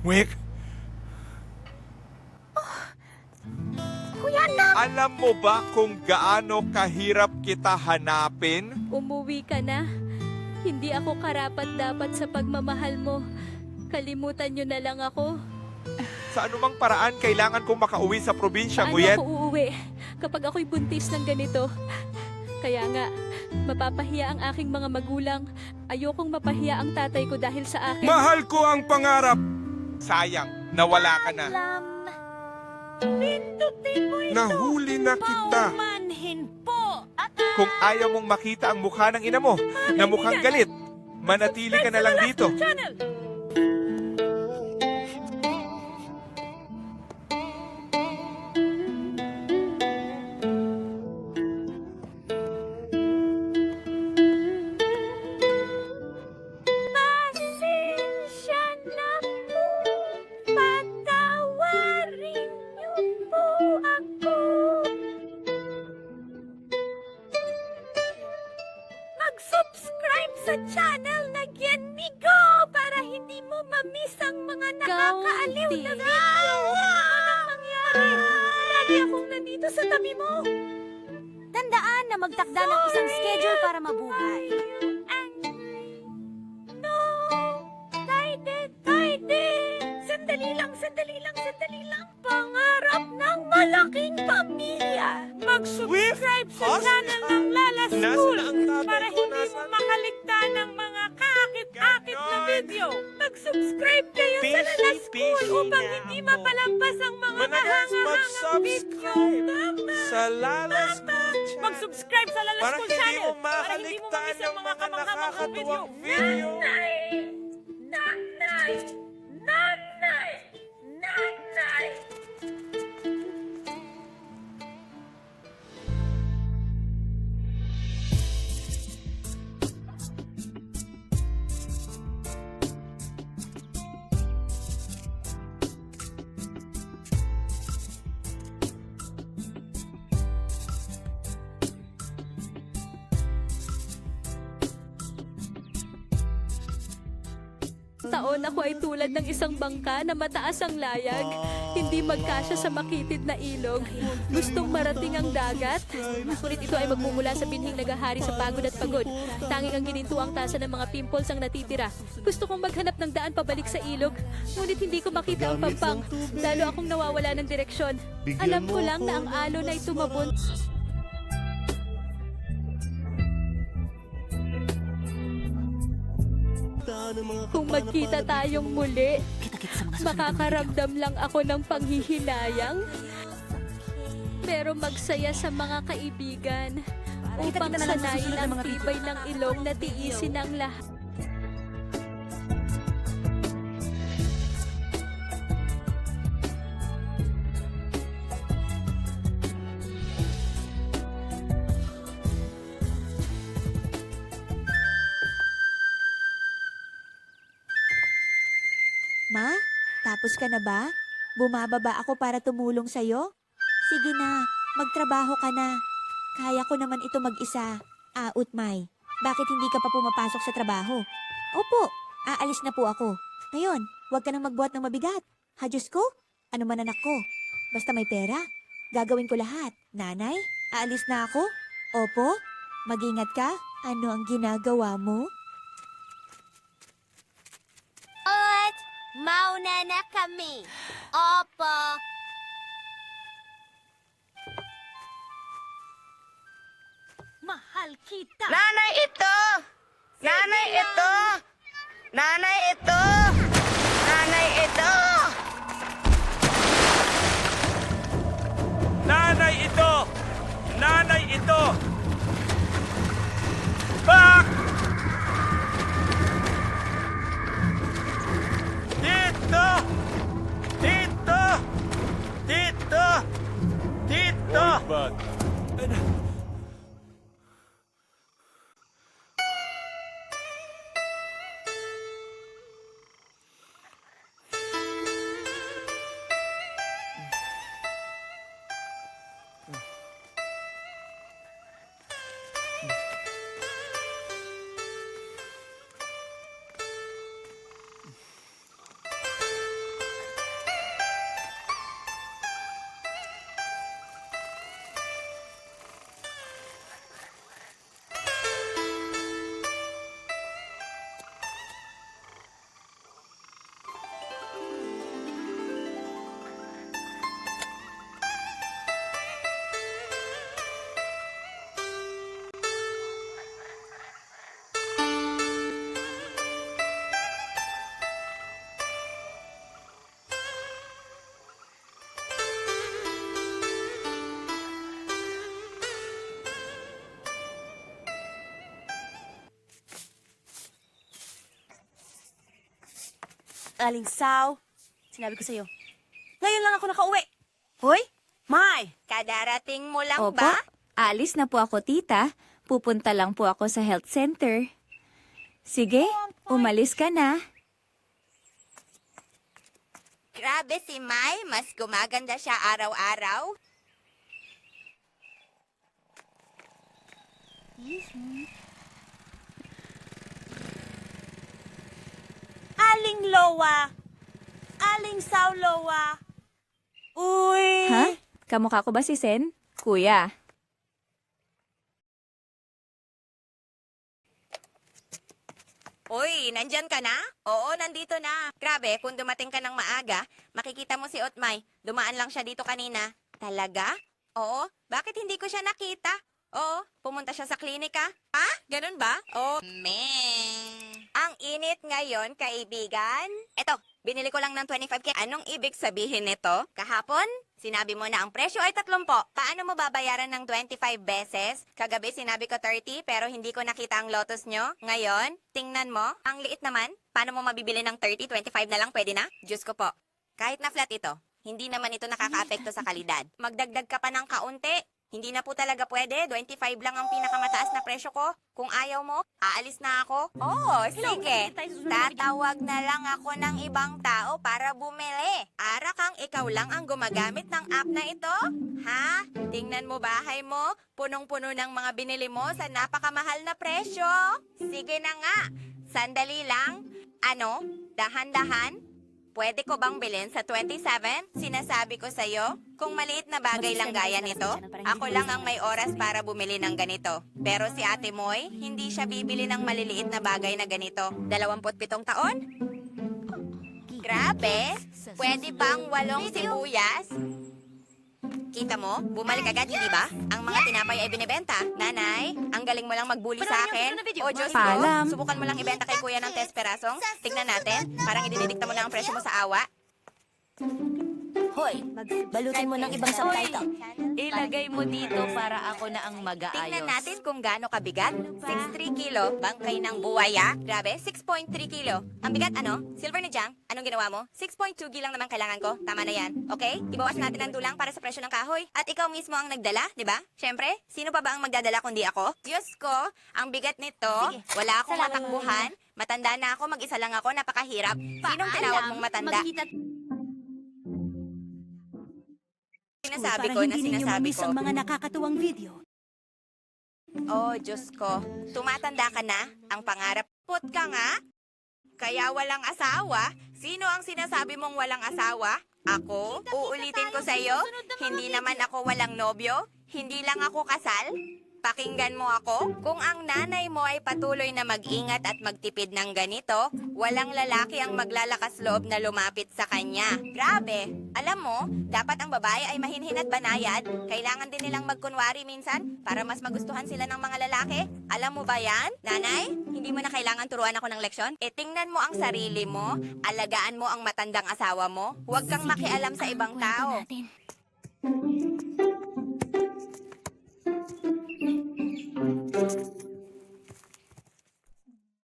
Muhik, Kuya Nam! alam mo ba kung gaano kahirap kita hanapin? Umuwi ka na. Hindi ako karapat-dapat sa pagmamahal mo. Kalimutan niyo na lang ako. Sa anumang paraan, kailangan kong makauwi sa probinsya, Paano Nguyet. ako uuwi kapag ako'y buntis ng ganito? Kaya nga, mapapahiya ang aking mga magulang. Ayokong mapahiya ang tatay ko dahil sa akin. Mahal ko ang pangarap. Sayang, nawala ka na. Lam! Pindutin mo ito! Nahuli na kita. Paumanhin po! At Kung ayaw mong makita ang mukha ng ina mo, na mukhang galit, manatili ka na lang dito. Channel! Pasensya na po. Patawarin niyo po ako. Mag-subscribe sa channel na Gianmigo para hindi mo ma-miss ang mga nakakaaliw na Kaunti. video. Anong mangyari? Lagi akong nandito sa tabi mo. Tandaan na magtakda ng isang schedule para mabuhay. No! Taide! Sandali lang, sandali lang, sandali lang. Pangarap ng malaking pamilya. Mag-subscribe sa channel ng Lala School para hindi mo makaligta ng mga kaakit-akit na video. Mag-subscribe kayo sa Lala School upang hindi mapalampas ang mga nahangahangang video. Mama! Sa Lala's Mag-subscribe sa Lala Para School hindi channel mo para hindi mo makaligtaan mamiss ng ang mga mga kamanghamanghang video. nakakatuwang video. Nanay! Nanay! Nanay! Nanay! Taon ako ay tulad ng isang bangka na mataas ang layag. Hindi magkasya sa makitid na ilog. Gustong marating ang dagat. Ngunit ito ay magmumula sa binhing nagahari sa pagod at pagod. Tanging ang gininto ang tasa ng mga pimples ang natitira. Gusto kong maghanap ng daan pabalik sa ilog. Ngunit hindi ko makita ang pampang. Lalo akong nawawala ng direksyon. Alam ko lang na ang alon ay tumabon. Kung magkita tayong muli, makakaramdam lang ako ng panghihinayang. Pero magsaya sa mga kaibigan upang sanayin ang tibay ng ilong na tiisin ang lahat. Ma, tapos ka na ba? Bumababa ako para tumulong sa'yo? Sige na, magtrabaho ka na. Kaya ko naman ito mag-isa. Utmay, bakit hindi ka pa pumapasok sa trabaho? Opo, aalis na po ako. Ngayon, huwag ka nang magbuhat ng mabigat. Ha, Diyos ko? Ano man anak ko? Basta may pera, gagawin ko lahat. Nanay, aalis na ako? Opo, mag-ingat ka. Ano ang ginagawa mo? At mauna na kami. Opo. Mahal kita. Nanay ito! Nanay ito! Nanay ito! Nanay ito! Nanay ito! Nanay ito! Bak! Dito! Dito! Dito! Dito! Aling Saw, sinabi ko sa'yo. Ngayon lang ako nakauwi. Hoy, May! Kadarating mo lang Opo, ba? alis na po ako, tita. Pupunta lang po ako sa health center. Sige, umalis ka na. Grabe si Mai, mas gumaganda siya araw-araw. Aling Lowa! Aling Saw Lowa! Uy! Ha? Kamukha ko ba si Sen? Kuya. Uy, nandyan ka na? Oo, nandito na. Grabe, kung dumating ka ng maaga, makikita mo si Otmay. Dumaan lang siya dito kanina. Talaga? Oo. Bakit hindi ko siya nakita? Oo, pumunta siya sa klinika. Ha? Ganun ba? Oh, Ang init ngayon, kaibigan. Eto, binili ko lang ng 25K. Anong ibig sabihin nito? Kahapon, sinabi mo na ang presyo ay 30. Paano mo babayaran ng 25 beses? Kagabi sinabi ko 30 pero hindi ko nakita ang lotus nyo. Ngayon, tingnan mo, ang liit naman. Paano mo mabibili ng 30? 25 na lang, pwede na? Diyos ko po. Kahit na flat ito, hindi naman ito nakaka-apekto sa kalidad. Magdagdag ka pa ng kaunti. Hindi na po talaga pwede. 25 lang ang pinakamataas na presyo ko. Kung ayaw mo, aalis na ako. Oo, sige. Tatawag na lang ako ng ibang tao para bumili. Ara kang ikaw lang ang gumagamit ng app na ito? Ha? Tingnan mo bahay mo. Punong-puno ng mga binili mo sa napakamahal na presyo. Sige na nga. Sandali lang. Ano? Dahan-dahan? Pwede ko bang bilhin sa 27? Sinasabi ko sa'yo, kung maliit na bagay lang gaya nito, ako lang ang may oras para bumili ng ganito. Pero si Ate Moy, hindi siya bibili ng maliliit na bagay na ganito. 27 taon? Grabe! Pwede bang 8 sibuyas? Kita mo, bumalik agad, hindi ba? Ang mga tinapay ay binibenta. Nanay, ang galing mo lang magbuli sa akin. O Diyos ko, Paalam. subukan mo lang ibenta kay kuya ng 10 perasong. Tignan natin, parang idinidikta mo na ang presyo mo sa awa. Hoy, balutin mo ng ibang subtitle. Ilagay mo dito para ako na ang mag-aayos. Tingnan natin kung gaano kabigat. 6.3 kilo, bangkay ng buwaya. Grabe, 6.3 kilo. Ang bigat ano? Silver ni Jang, anong ginawa mo? 6.2 lang naman kailangan ko. Tama na yan. Okay? Ibawas natin ang dulang para sa presyo ng kahoy. At ikaw mismo ang nagdala, di ba? Siyempre, sino pa ba ang magdadala kundi ako? Diyos ko, ang bigat nito. Wala akong matakbuhan. Matanda na ako, mag-isa lang ako, napakahirap. Sinong tinawag mong matanda? Sinasabi ko na sinasabi ko. ang mga nakakatuwang video. Oh, Diyos ko. Tumatanda ka na? Ang pangarap, put ka nga? Kaya walang asawa? Sino ang sinasabi mong walang asawa? Ako? Uulitin ko sa'yo? Hindi naman ako walang nobyo? Hindi lang ako kasal? Pakinggan mo ako? Kung ang nanay mo ay patuloy na mag-ingat at magtipid ng ganito, walang lalaki ang maglalakas loob na lumapit sa kanya. Grabe! Alam mo, dapat ang babae ay mahinhin at banayad. Kailangan din nilang magkunwari minsan para mas magustuhan sila ng mga lalaki. Alam mo ba yan? Nanay, hindi mo na kailangan turuan ako ng leksyon? E tingnan mo ang sarili mo, alagaan mo ang matandang asawa mo, huwag kang makialam sa ibang tao.